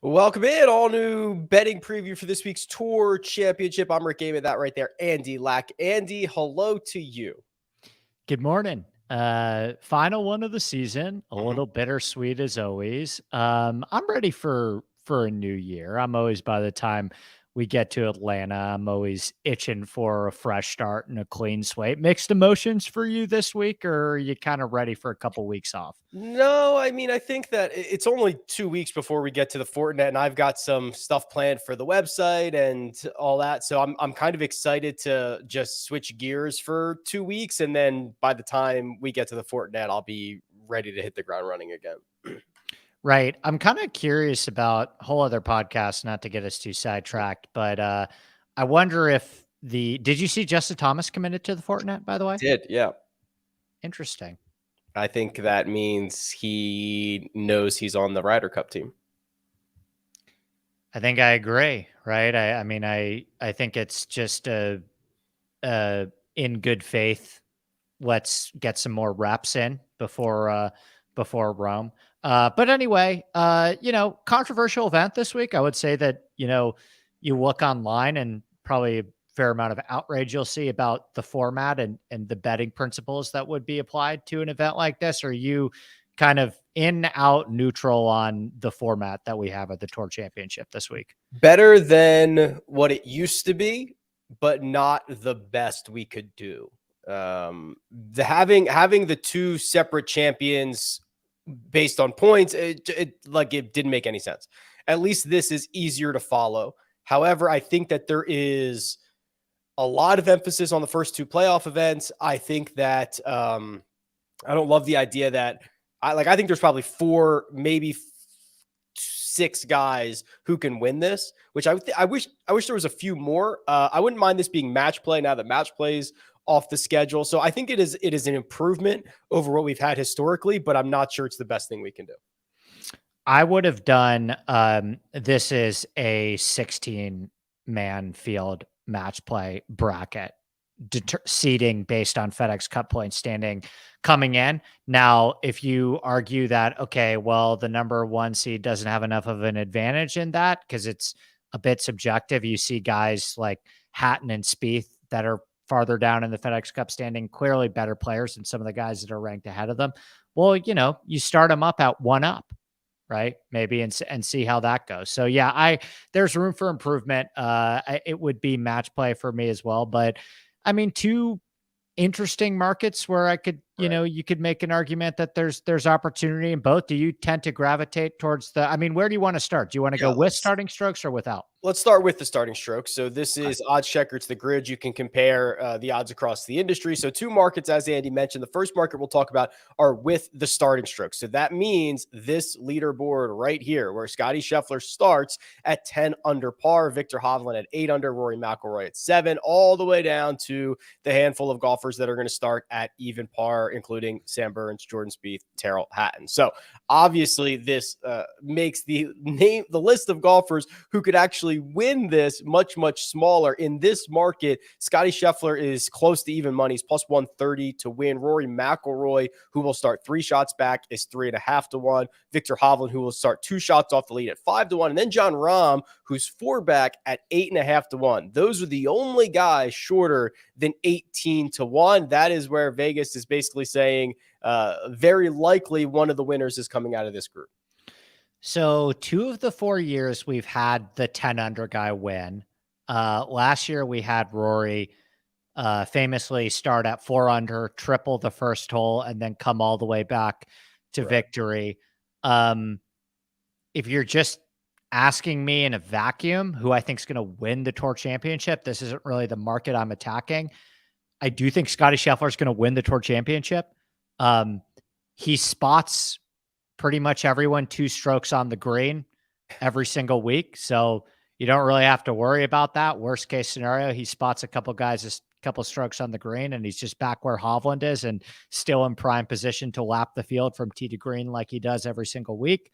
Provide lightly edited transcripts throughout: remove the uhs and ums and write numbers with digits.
Welcome in, all new betting preview for this week's Tour Championship. I'm Rick Gaiman, that right there, Andy Lack. Andy, hello to you. Good morning. Final one of the season, a little bittersweet as always. I'm ready for a new year. I'm always, by the time we get to Atlanta, I'm always itching for a fresh start and a clean slate. Mixed emotions for you this week, or are you kind of ready for a couple weeks off? No, I mean, I think that it's only 2 weeks before we get to the Fortinet, and I've got some stuff planned for the website and all that. So I'm kind of excited to just switch gears for 2 weeks, and then by the time we get to the Fortinet, I'll be ready to hit the ground running again. Right. I'm kind of curious about whole other podcast, not to get us too sidetracked, but I wonder if did you see Justin Thomas committed to the Fortinet, by the way? Did, yeah. Interesting. I think that means he knows he's on the Ryder Cup team. I think I agree, right? I mean, I think it's just in good faith. Let's get some more reps in before Rome. But anyway, controversial event this week. I would say that, you look online and probably a fair amount of outrage you'll see about the format and the betting principles that would be applied to an event like this. Are you kind of in, out, neutral on the format that we have at the Tour Championship this week? Better than what it used to be, but not the best we could do. Having the two separate champions based on points, it didn't make any sense. At least this is easier to follow. However, I think that there is a lot of emphasis on the first two playoff events. I think that I don't love the idea that I think there's probably four, maybe six guys who can win this, which I wish there was a few more. I wouldn't mind this being match play now that match plays off the schedule. So I think it is an improvement over what we've had historically, but I'm not sure it's the best thing we can do. I would have done this is a 16-man field match play bracket seeding based on FedEx Cup point standing coming in. Now, if you argue that, okay, well, the number one seed doesn't have enough of an advantage in that because it's a bit subjective. You see guys like Hatton and Spieth that are farther down in the FedEx Cup standing, clearly better players than some of the guys that are ranked ahead of them. Well, you start them up at one up, right? Maybe and see how that goes. So yeah, there's room for improvement. It would be match play for me as well, but I mean, two interesting markets where I could, you could make an argument that there's opportunity in both. Do you tend to gravitate towards where do you want to start? Do you want to go with starting strokes or without? Let's start with the starting strokes. So this is Odds Checker. It's the grid. You can compare the odds across the industry. So two markets, as Andy mentioned. The first market we'll talk about are with the starting strokes. So that means this leaderboard right here, where Scotty Scheffler starts at 10 under par, Victor Hovland at 8 under, Rory McIlroy at 7, all the way down to the handful of golfers that are going to start at even par, including Sam Burns, Jordan Spieth, Tyrrell Hatton. So obviously this makes the list of golfers who could actually win this much smaller. In this market, Scotty Scheffler is close to even money. He's plus 130 to win. Rory McIlroy, who will start 3 shots back, is 3.5 to 1. Victor Hovland, who will start 2 shots off the lead at 5 to 1. And then Jon Rahm, who's 4 back at 8.5 to 1. Those are the only guys shorter than 18 to 1. That is where Vegas is basically saying very likely one of the winners is coming out of this group. So 2 of the 4 years we've had the 10 under guy win. Last year we had Rory famously start at 4 under, triple the first hole, and then come all the way back to victory. If you're just asking me in a vacuum who I think is going to win the Tour Championship, this isn't really the market I'm attacking. I do think Scotty Scheffler is going to win the Tour Championship. He spots pretty much everyone 2 strokes on the green every single week. So you don't really have to worry about that. Worst case scenario, he spots a couple guys, a couple strokes on the green, and he's just back where Hovland is and still in prime position to lap the field from tee to green like he does every single week.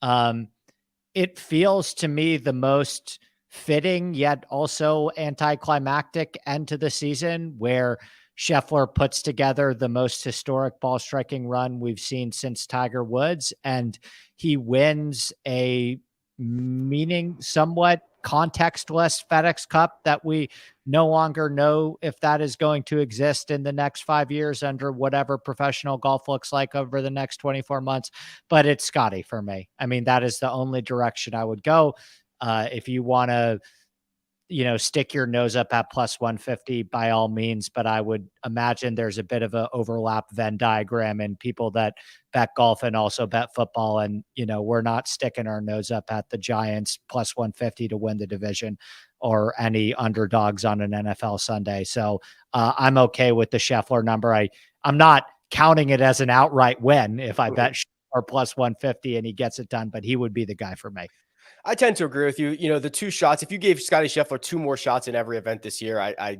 It feels to me the most fitting yet also anticlimactic end to the season, where Scheffler puts together the most historic ball striking run we've seen since Tiger Woods, and he wins a meaning somewhat contextless FedEx Cup that we no longer know if that is going to exist in the next 5 years under whatever professional golf looks like over the next 24 months. But it's Scotty for me. I mean, that is the only direction I would go. If you want to, stick your nose up at plus 150 by all means, but I would imagine there's a bit of a overlap Venn diagram in people that bet golf and also bet football. And, we're not sticking our nose up at the Giants plus 150 to win the division or any underdogs on an NFL Sunday. So I'm okay with the Scheffler number. I'm not counting it as an outright win if I bet Scheffler plus 150 and he gets it done, but he would be the guy for me. I tend to agree with you. The 2 shots, if you gave Scotty Scheffler 2 more shots in every event this year, I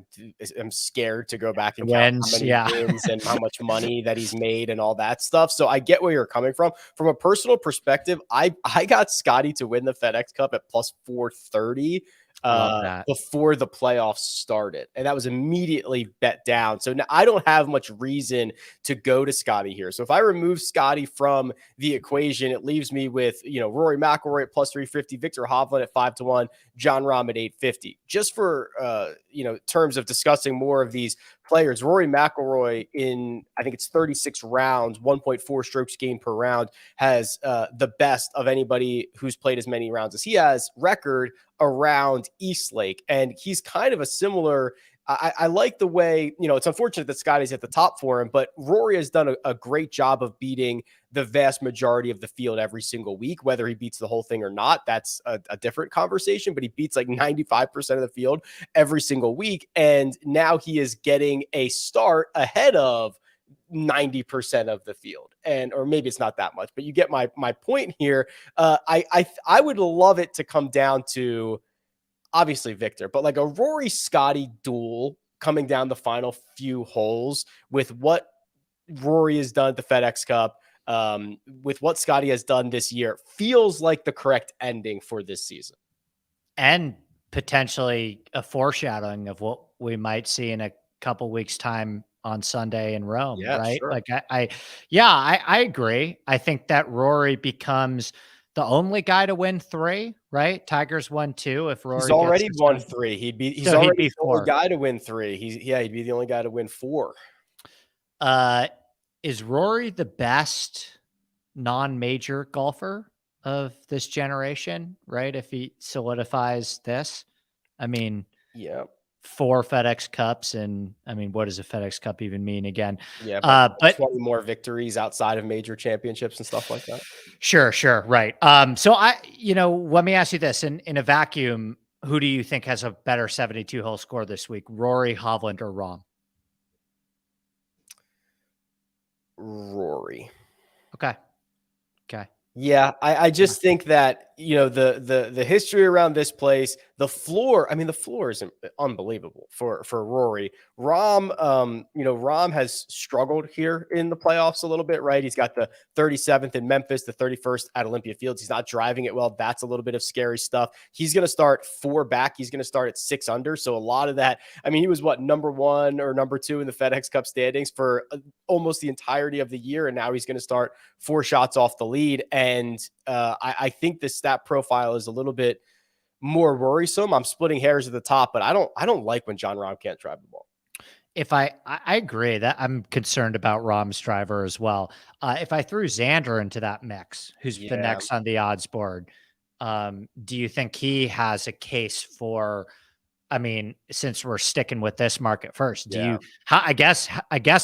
am scared to go back and count how many wins and how much money that he's made and all that stuff. So I get where you're coming from. From a personal perspective, I got Scotty to win the FedEx Cup at plus 430 before the playoffs started. And that was immediately bet down. So now I don't have much reason to go to Scotty here. So if I remove Scotty from the equation, it leaves me with, Rory McIlroy at plus 350, Victor Hovland at 5-1, Jon Rahm at 850. Just for, terms of discussing more of these players, Rory McIlroy in, I think it's 36 rounds, 1.4 strokes gained per round, has the best of anybody who's played as many rounds as he has record around Eastlake. And he's kind of a similar, I like the way, it's unfortunate that Scotty's at the top for him, but Rory has done a great job of beating the vast majority of the field every single week. Whether he beats the whole thing or not, that's a different conversation, but he beats like 95% of the field every single week. And now he is getting a start ahead of 90% of the field. Or maybe it's not that much, but you get my point here. I would love it to come down to obviously Victor, but like a Rory Scotty duel coming down the final few holes with what Rory has done at the FedEx Cup, with what Scotty has done this year, feels like the correct ending for this season. And potentially a foreshadowing of what we might see in a couple weeks' time on Sunday in Rome, right? Sure. Like I agree. I think that Rory becomes the only guy to win 3, right? Tiger's won 2. If Rory he's already gets won 3, he'd be the only guy to win 3. He'd be the only guy to win 4. Is Rory the best non-major golfer of this generation, right? If he solidifies this, I mean, yeah. 4 FedEx Cups. And I mean, what does a FedEx Cup even mean again? Yeah. But 20 more victories outside of major championships and stuff like that. Sure. Right. So let me ask you this in a vacuum, who do you think has a better 72 hole score this week? Rory, Hovland, or Rahm? Rory. Okay. Yeah, I just think that, the history around this place, the floor is unbelievable for Rory. Rahm, Rahm has struggled here in the playoffs a little bit, right? He's got the 37th in Memphis, the 31st at Olympia Fields. He's not driving it well. That's a little bit of scary stuff. He's going to start 4 back. He's going to start at 6 under. So a lot of that, he was number 1 or number 2 in the FedEx Cup standings for almost the entirety of the year. And now he's going to start 4 shots off the lead. And I think the stat profile is a little bit more worrisome. I'm splitting hairs at the top, but I don't like when Jon Rahm can't drive the ball. If I agree that I'm concerned about Rahm's driver as well. If I threw Xander into that mix, who's the next on the odds board, do you think he has a case for? Since we're sticking with this market first, I guess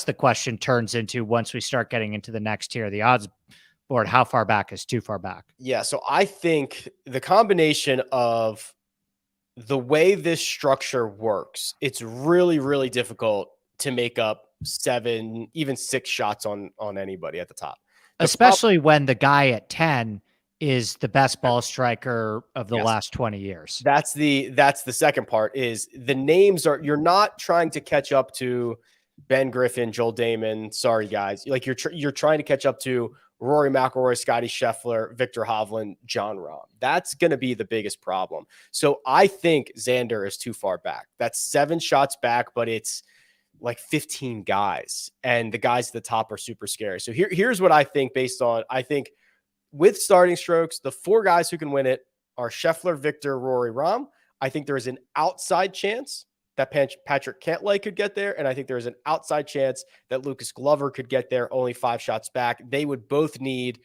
the question turns into, once we start getting into the next tier of the odds board, how far back is too far back? Yeah. So I think the combination of the way this structure works, it's really, really difficult to make up 7, even 6 shots on anybody at the top. Especially when the guy at 10 is the best ball striker of the last 20 years. That's the second part, is the names you're not trying to catch up to Ben Griffin, Joel Damon. Sorry guys. Like you're trying to catch up to Rory McIlroy, Scotty Scheffler, Victor Hovland, Jon Rahm. That's going to be the biggest problem. So I think Xander is too far back. That's 7 shots back, but it's like 15 guys, and the guys at the top are super scary. So here's what I think, based on, I think with starting strokes, the 4 guys who can win it are Scheffler, Victor, Rory, Rahm. I think there is an outside chance that Patrick Cantlay could get there, and I think there is an outside chance that Lucas Glover could get there, only 5 shots back. They would both need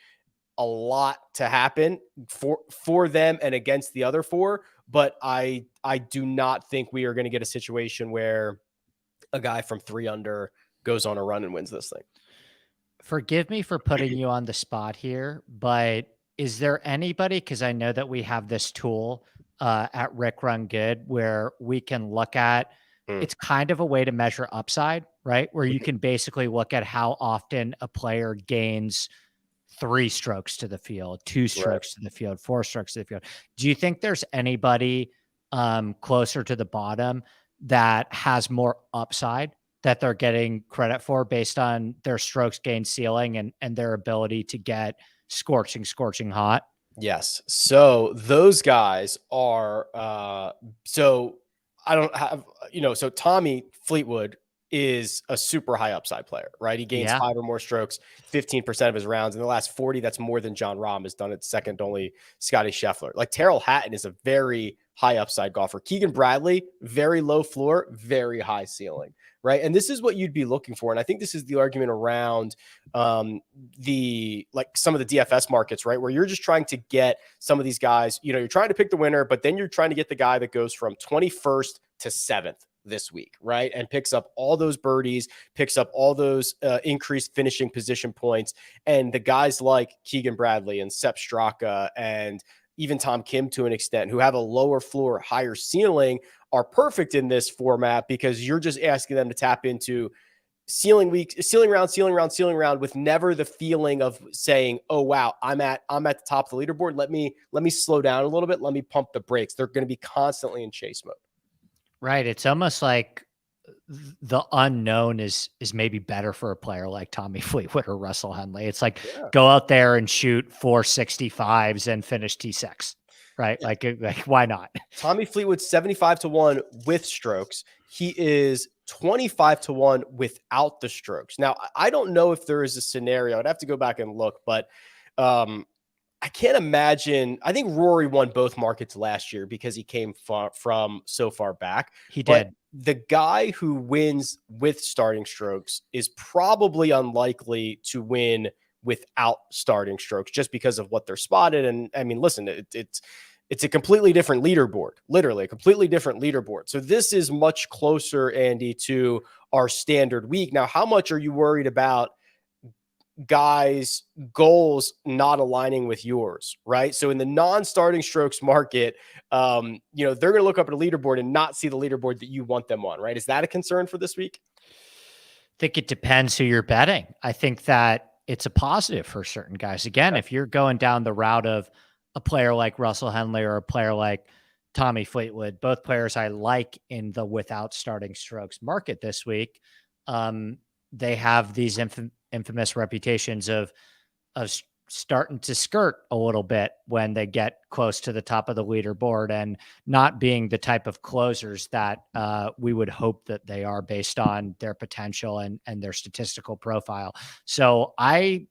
a lot to happen for them and against the other 4, but I do not think we are going to get a situation where a guy from 3 under goes on a run and wins this thing. Forgive me for putting you on the spot here, but is there anybody, because I know that we have this tool at Rick Run Good where we can look at, it's kind of a way to measure upside, right? Where you can basically look at how often a player gains 3 strokes to the field, 2 strokes to the field, 4 strokes to the field. Do you think there's anybody closer to the bottom that has more upside that they're getting credit for based on their strokes gain ceiling and their ability to get scorching hot? Yes. So those guys are, so I don't have, so Tommy Fleetwood is a super high upside player, right? He gains 5 or more strokes, 15% of his rounds. In the last 40, that's more than Jon Rahm has done. It's second only Scotty Scheffler. Like Terrell Hatton is a very high upside golfer. Keegan Bradley, very low floor, very high ceiling, right? And this is what you'd be looking for. And I think this is the argument around some of the DFS markets, right? Where you're just trying to get some of these guys, you're trying to pick the winner, but then you're trying to get the guy that goes from 21st to 7th this week, right? And picks up all those birdies, picks up all those increased finishing position points. And the guys like Keegan Bradley and Sepp Straka and even Tom Kim to an extent, who have a lower floor, higher ceiling, are perfect in this format because you're just asking them to tap into ceiling round with never the feeling of saying, oh, wow, I'm at the top of the leaderboard. Let me slow down a little bit. Let me pump the brakes. They're going to be constantly in chase mode. Right. It's almost like the unknown is maybe better for a player like Tommy Fleetwood or Russell Henley. It's like, go out there and shoot 465s and finish T6, right? Like why not? Tommy Fleetwood 75-1 with strokes. He is 25-1 without the strokes. Now, I don't know if there is a scenario. I'd have to go back and look, but I can't imagine. I think Rory won both markets last year because he came from so far back. He did. The guy who wins with starting strokes is probably unlikely to win without starting strokes just because of what they're spotted. And I mean, listen, it's a completely different leaderboard, literally a completely different leaderboard. So this is much closer, Andy, to our standard week. Now, how much are you worried about guys' goals not aligning with yours, right? So in the non-starting strokes market, they're going to look up at a leaderboard and not see the leaderboard that you want them on, right? Is that a concern for this week? I think it depends who you're betting. I think that it's a positive for certain guys. Again, if you're going down the route of a player like Russell Henley or a player like Tommy Fleetwood, both players I like in the without starting strokes market this week, they have these infamous reputations of starting to skirt a little bit when they get close to the top of the leaderboard and not being the type of closers that we would hope that they are based on their potential and their statistical profile. So I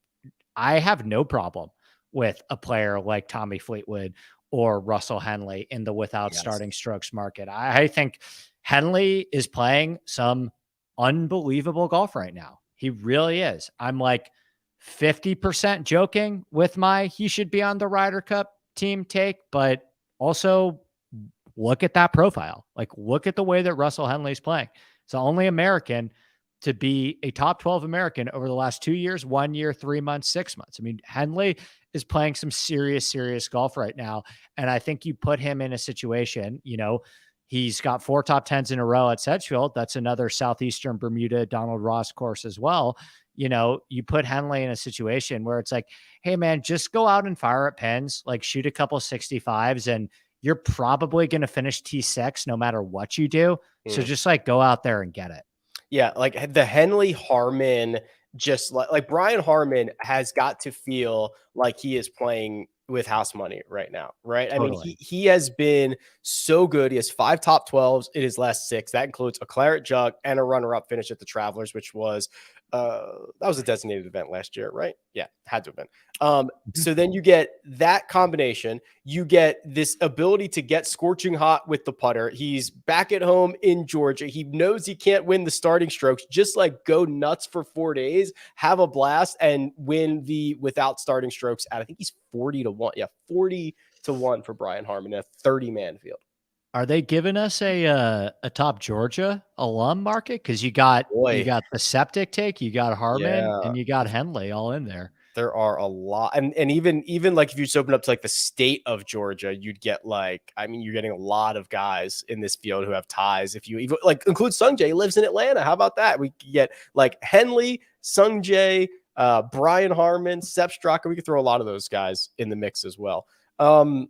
have no problem with a player like Tommy Fleetwood or Russell Henley in the without starting strokes market. I think Henley is playing some unbelievable golf right now. He really is. I'm like 50% joking with my he should be on the Ryder Cup team take, but also look at that profile. Like, look at the way that Russell Henley's playing. It's the only American to be a top 12 American over the last 2 years, 1 year, 3 months, 6 months. I mean, Henley is playing some serious golf right now. And I think you put him in a situation, he's got 4 top 10s in a row at Sedgefield. That's another Southeastern Bermuda Donald Ross course as well. You put Henley in a situation where it's like, hey man, just go out and fire at pins, like shoot a couple 65s and you're probably going to finish T6 no matter what you do. So just like go out there and get it. Yeah. Like the Henley Harmon, just like Brian Harmon has got to feel like he is playing with house money right now, right? Totally. I mean, he has been so good. He has 5 top 12s in his last 6. That includes a claret jug and a runner-up finish at the Travelers, which was That was a designated event last year, right? Yeah, had to have been. So then you get that combination. You get this ability to get scorching hot with the putter. He's back at home in Georgia. He knows he can't win the starting strokes. Just like go nuts for 4 days, have a blast, and win the without starting strokes at, I think he's 40-1. Yeah, 40-1 for Brian Harman in a 30-man field. Are they giving us a top Georgia alum market? Because you got the Septic take, you got Harman, and you got Henley all in there. There are a lot, and even like if you just open up to like the state of Georgia, you'd get like, I mean, you're getting a lot of guys in this field who have ties. If you even like include Sungjae, lives in Atlanta. How about that? We get like Henley, Sungjae, Brian Harman, Sepp Straka. We could throw a lot of those guys in the mix as well. I'm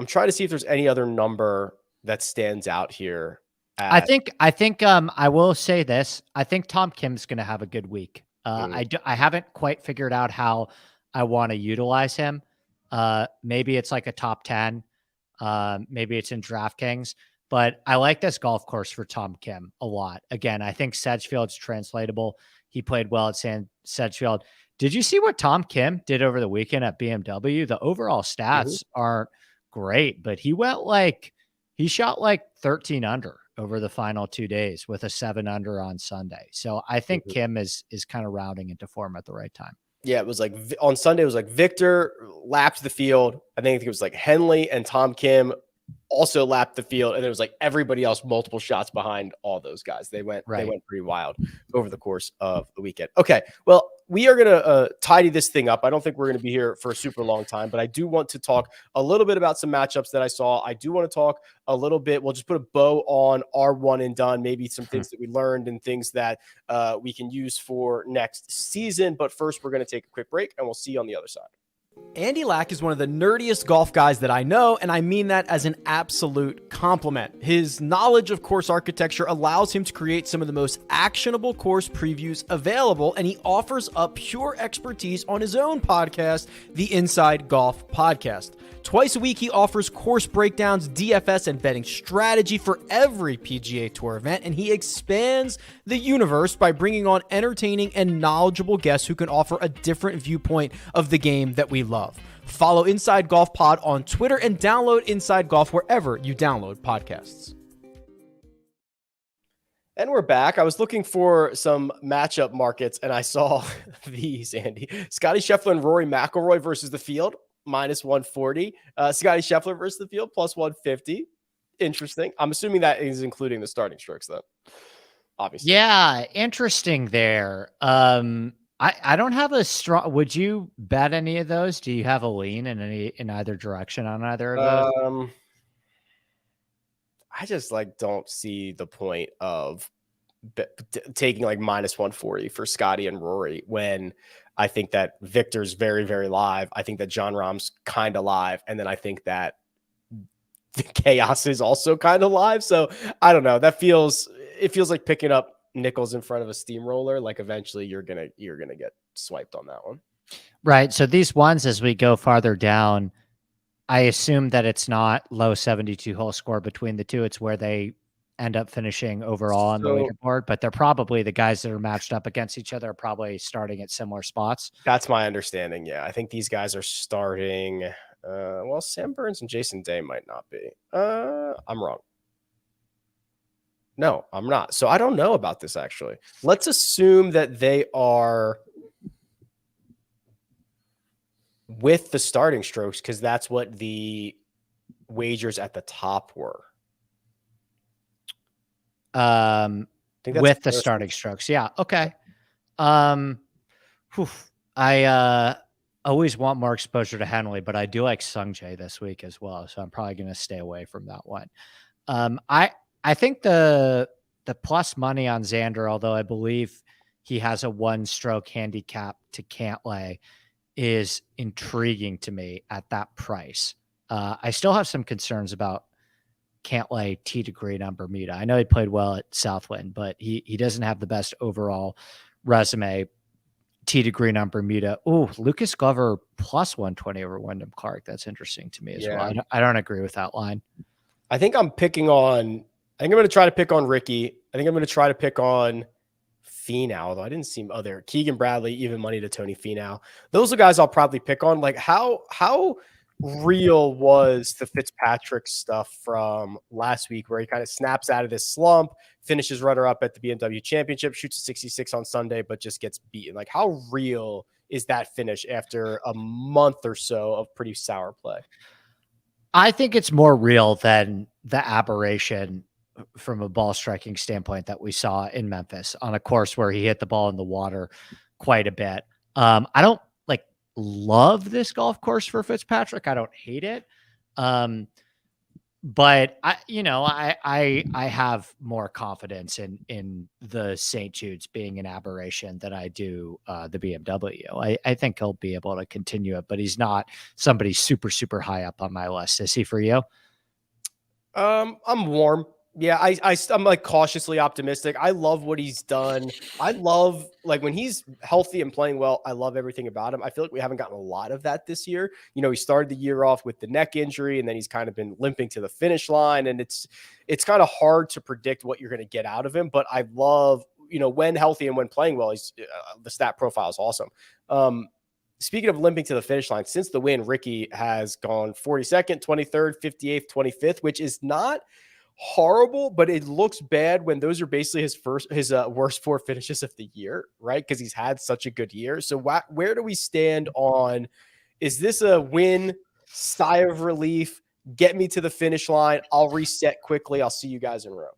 trying to see if there's any other number that stands out here. I think I will say this. I think Tom Kim's going to have a good week. I haven't quite figured out how I want to utilize him. Maybe it's like a top 10. Maybe it's in DraftKings, but I like this golf course for Tom Kim a lot. Again, I think Sedgefield's translatable. He played well at Sedgefield. Did you see what Tom Kim did over the weekend at BMW? The overall stats aren't great, but he shot like 13 under over the final 2 days with a 7 under on Sunday. So I think Kim is kind of rounding into form at the right time. Yeah, it was like on Sunday, it was like Victor lapped the field. I think it was like Henley and Tom Kim also lapped the field, and it was like everybody else multiple shots behind all those guys. They went pretty wild over the course of the weekend. Okay, well, we are going to tidy this thing up. I don't think we're going to be here for a super long time, but I do want to talk a little bit about some matchups that I saw. I do want to talk a little bit. We'll just put a bow on our one and done, maybe some things that we learned and things that we can use for next season. But first, we're going to take a quick break, and we'll see you on the other side. Andy Lack is one of the nerdiest golf guys that I know, and I mean that as an absolute compliment. His knowledge of course architecture allows him to create some of the most actionable course previews available, and he offers up pure expertise on his own podcast, the Inside Golf Podcast. Twice a week, he offers course breakdowns, DFS, and betting strategy for every PGA Tour event, and he expands the universe by bringing on entertaining and knowledgeable guests who can offer a different viewpoint of the game that we love. Follow Inside Golf Pod on Twitter and download Inside Golf wherever you download podcasts. And we're back. I was looking for some matchup markets, and I saw these, Andy. Scotty Scheffler and Rory McIlroy versus the field, -140. Scotty Scheffler versus the field, +150. Interesting. I'm assuming that is including the starting strokes, though. Obviously. Yeah, interesting there. I don't have a strong. Would you bet any of those? Do you have a lean in either direction on either of those? I just don't see the point of taking -140 for Scotty and Rory when I think that Victor's very, very live. I think that Jon Rahm's kind of live, and then I think that the chaos is also kind of live. So I don't know. It feels like picking up nickels in front of a steamroller. Like eventually you're gonna get swiped on that one. Right. So these ones, as we go farther down, I assume that it's not low 72 hole score between the two. It's where they end up finishing overall on the leaderboard, but they're probably the guys that are matched up against each other are probably starting at similar spots. That's my understanding. Yeah. I think these guys are starting. Well, Sam Burns and Jason Day might not be. I'm wrong. No, I'm not. So I don't know about this, actually. Let's assume that they are with the starting strokes, because that's what the wagers at the top were. With the starting strokes. Yeah. Okay. I always want more exposure to Henley, but I do like Sungjae this week as well. So I'm probably going to stay away from that one. I think the plus money on Xander, although I believe he has a 1-stroke handicap to Cantlay, is intriguing to me at that price. I still have some concerns about Cantlay tee to green on Bermuda. I know he played well at Southwind, but he doesn't have the best overall resume. Tee to green on Bermuda. Oh, Lucas Glover +120 over Wyndham Clark. That's interesting to me as well. I don't agree with that line. I think I'm going to try to pick on Ricky. I think I'm going to try to pick on Finau, although I didn't see other Keegan Bradley, even money to Tony Finau. Those are guys I'll probably pick on. Like how real was the Fitzpatrick stuff from last week where he kind of snaps out of this slump, finishes runner up at the BMW Championship, shoots a 66 on Sunday, but just gets beaten? Like how real is that finish after a month or so of pretty sour play? I think it's more real than the aberration from a ball striking standpoint that we saw in Memphis on a course where he hit the ball in the water quite a bit. I don't love this golf course for Fitzpatrick. I don't hate it. But I have more confidence in the St. Jude's being an aberration than I do the BMW. I think he'll be able to continue it, but he's not somebody super, super high up on my list. Is he for you? I'm warm. Yeah, I'm like cautiously optimistic. I love what he's done. I love like when he's healthy and playing well, I love everything about him. I feel like we haven't gotten a lot of that this year. You know, he started the year off with the neck injury and then he's kind of been limping to the finish line. And it's kind of hard to predict what you're going to get out of him. But I love, when healthy and when playing well, he's the stat profile is awesome. Speaking of limping to the finish line, since the win, Ricky has gone 42nd, 23rd, 58th, 25th, which is not horrible, but it looks bad when those are basically his worst 4 finishes of the year, right? Because he's had such a good year. So where do we stand on, is this a win, sigh of relief, get me to the finish line, I'll reset quickly, I'll see you guys in Rome?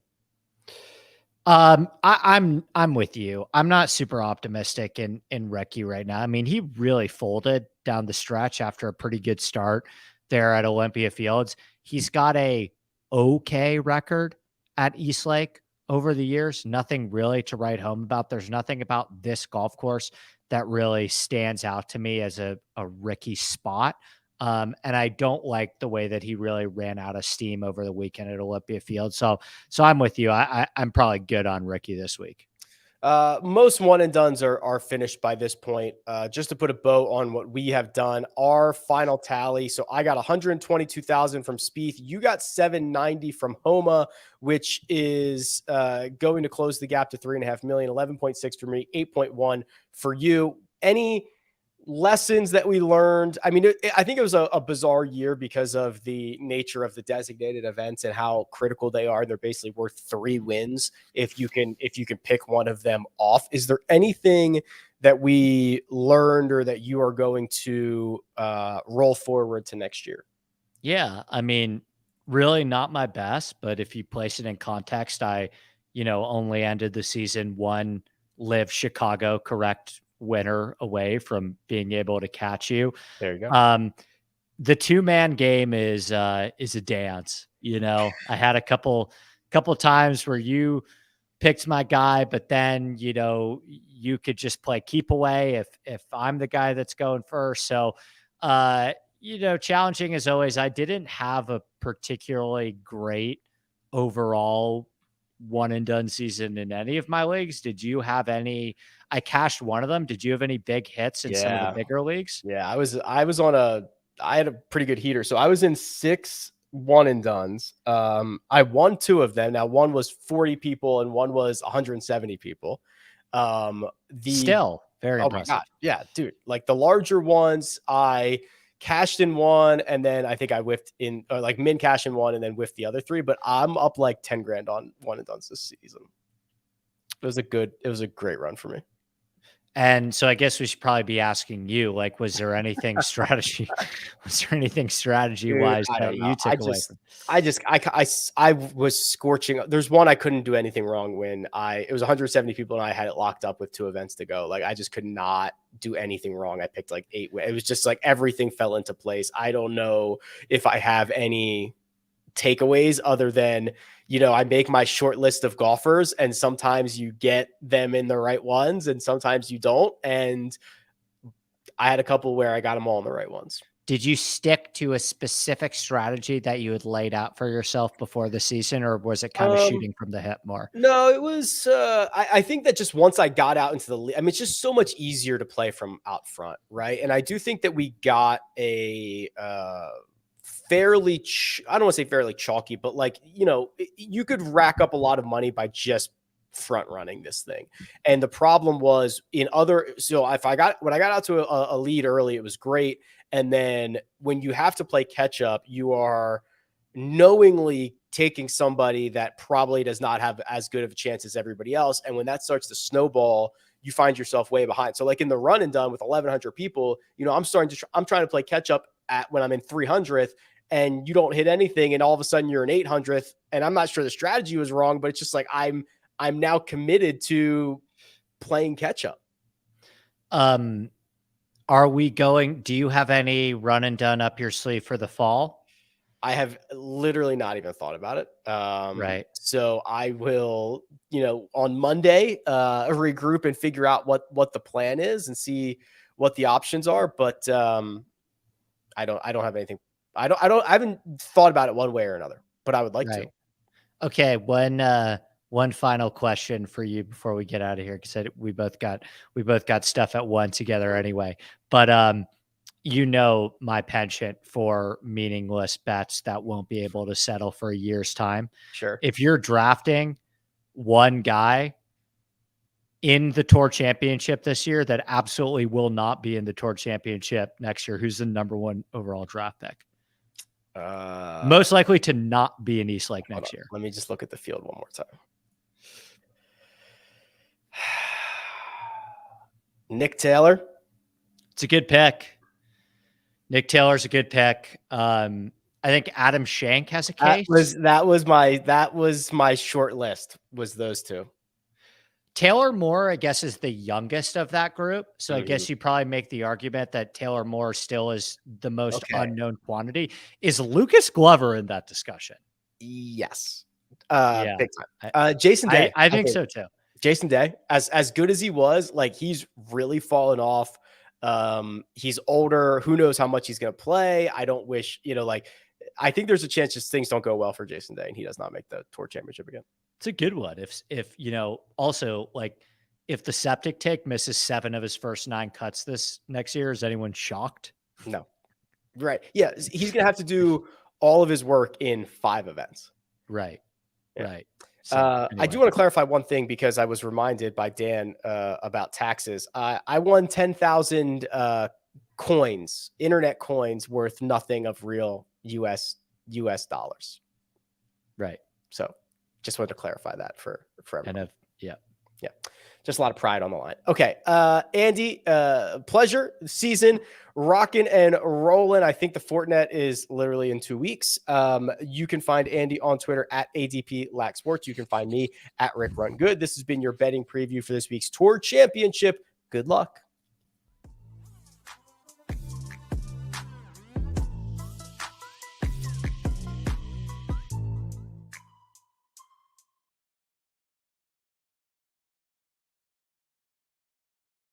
I'm with you. I'm not super optimistic in Ricky right now. I mean, he really folded down the stretch after a pretty good start there at Olympia Fields. He's got a okay record at Eastlake over the years. Nothing really to write home about. There's nothing about this golf course that really stands out to me as a Ricky spot. And I don't like the way that he really ran out of steam over the weekend at Olympia Field. So I'm with you. I'm probably good on Ricky this week. Most one and dones are finished by this point. Just to put a bow on what we have done, our final tally. So I got 122,000 from Spieth. You got 790 from Homa, which is going to close the gap to 3.5 million. 11.6 for me, 8.1 for you. Any lessons that we learned? I mean, I think it was a bizarre year because of the nature of the designated events and how critical they are. They're basically worth 3 wins if you can pick one of them off. Is there anything that we learned or that you are going to roll forward to next year? Yeah, I mean, really not my best, but if you place it in context, I only ended the season 1 Live Chicago correct winner away from being able to catch you. There you go. The 2-man game is a dance. I had a couple times where you picked my guy, but then you could just play keep away if I'm the guy that's going first. So challenging as always. I didn't have a particularly great overall one and done season in any of my leagues. Did you have any? I cashed one of them. Did you have any big hits in some of the bigger leagues? Yeah, I had a pretty good heater. So I was in 6 one and dones. I won 2 of them. Now one was 40 people and one was 170 people. Still very impressive. My God. Yeah, dude. Like the larger ones, I cashed in one, and then I think I whiffed in, or like min cash in one, and then whiffed the other 3. But I'm up like 10 grand on one and dones this season. It was a great run for me. And so I guess we should probably be asking you, like, was there anything strategy wise that you took away from? I was scorching. There's one I couldn't do anything wrong when it was 170 people and I had it locked up with 2 events to go. Like I just could not do anything wrong. I picked like 8. It was just like everything fell into place. I don't know if I have any takeaways other than, I make my short list of golfers and sometimes you get them in the right ones and sometimes you don't. And I had a couple where I got them all in the right ones. Did you stick to a specific strategy that you had laid out for yourself before the season, or was it kind of shooting from the hip more? No, it was, I think that just once I got out into the, it's just so much easier to play from out front. Right. And I do think that we got a, I don't want to say fairly chalky, but like, you could rack up a lot of money by just front running this thing. And the problem was so when I got out to a lead early, it was great. And then when you have to play catch up, you are knowingly taking somebody that probably does not have as good of a chance as everybody else. And when that starts to snowball, you find yourself way behind. So like in the run and done with 1,100 people, I'm trying to play catch up when I'm in 300th, and you don't hit anything. And all of a sudden you're in 800th. And I'm not sure the strategy was wrong, but it's just like, I'm now committed to playing catch up. Do you have any run and done up your sleeve for the fall? I have literally not even thought about it. Right. So I will, on Monday, regroup and figure out what the plan is and see what the options are. But I don't have anything. I haven't thought about it one way or another, but I would like to. Okay. One final question for you before we get out of here, because we both got stuff at one together anyway. But my penchant for meaningless bets that won't be able to settle for a year's time. Sure. If you're drafting one guy in the Tour Championship this year that absolutely will not be in the Tour Championship next year, who's the number one overall draft pick? Most likely to not be in East Lake next year. Let me just look at the field one more time. Nick Taylor. It's a good pick. Nick Taylor's a good pick. I think Adam Shank has a case. That was my short list, was those two. Taylor Moore, I guess, is the youngest of that group. So I guess you probably make the argument that Taylor Moore still is the most unknown quantity. Is Lucas Glover in that discussion? Yes. Yeah. Big time. Jason Day. I think so too. Jason Day, as good as he was, like, he's really fallen off. He's older. Who knows how much he's going to play? I don't wish, I think there's a chance just things don't go well for Jason Day and he does not make the Tour Championship again. It's a good one. If also, like, if the septic tank misses 7 of his first 9 cuts this next year, is anyone shocked? No. Right. Yeah. He's going to have to do all of his work in 5 events. Right. Yeah. Right. So, anyway. I do want to clarify one thing, because I was reminded by Dan about taxes. I won 10,000 coins, internet coins worth nothing of real US dollars. Right. So just wanted to clarify that for everyone. Yeah. Just a lot of pride on the line. Okay. Andy, pleasure season, rocking and rolling. I think the Fortinet is literally in 2 weeks. You can find Andy on Twitter at ADP Lack Sports. You can find me at RickRunGood. This has been your betting preview for this week's Tour Championship. Good luck.